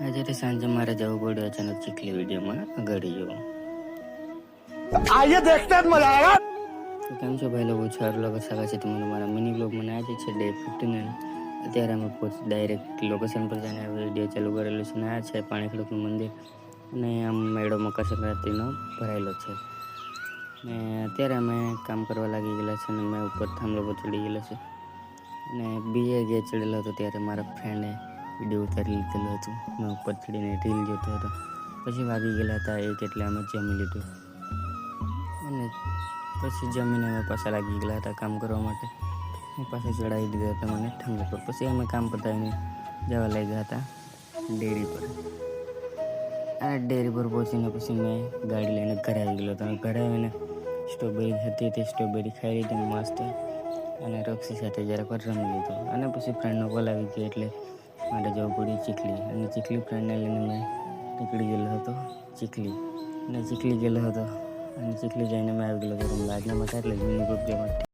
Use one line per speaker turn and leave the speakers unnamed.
આજે તો સાંજે મારે જવું પડ્યું અચાનક ચીખલી વિડીયોમાં આગળ જવું.
आइए देखते हैं मजा आएगा।
તો કેમ છો ભાઈ લોકો, છો લોકો સારા છે તમારું મારા મિની બ્લોગમાં આજે છે ડે 15. અત્યારે અમે ડાયરેક્ટ લોકેશન પર જઈને વિડીયો ચાલુ કરેલું છે ને આ છે પાણી ખડકનું મંદિર અને આમ મેળો મકર સંક્રાંતિનો ભરાયેલો છે ને અત્યારે અમે કામ કરવા લાગી ગયેલા છે અને મેં ઉપર થાંભલો પર ચડી ગયેલો છે અને બીજે જે ચડેલો હતો ત્યારે મારા ફ્રેન્ડે વિડીયો ઉતારી લીધેલું હતું. મેં ઉપર ચડીને રીલ જોતો હતો. પછી વાગી ગયેલા હતા એક એટલે અમે જમી લીધું અને પછી જમીને અમે પાછા લાગી ગયેલા હતા કામ કરવા માટે. પાછા ચડાવી દીધા હતા મને થાંભલા પર. પછી અમે કામ પતાવીને જવા લાગ્યા હતા ડેરી પર. આ ડેરી પર પહોંચીને પછી મેં ગાડી લઈને ઘરે આવી ગયેલો હતો. ઘરે આવીને સ્ટ્રોબેરી હતી તે સ્ટ્રોબેરી ખાઈ લીધી મસ્ત અને રોક્ષી સાથે જરાક વાર રમી લીધો અને પછી ફ્રેન્ડનો કોલ આવી ગયો એટલે મારે જવું પડ્યું ચીખલી. અને ચીખલી ફ્રેન્ડને લઈને મેં નીકળી ગયેલો હતો ચીખલી ગયેલો હતો અને ચીખલી જઈને મેં આવી ગયેલો હતો. આજના માટે એટલે મિની બ્લોગ જેમાં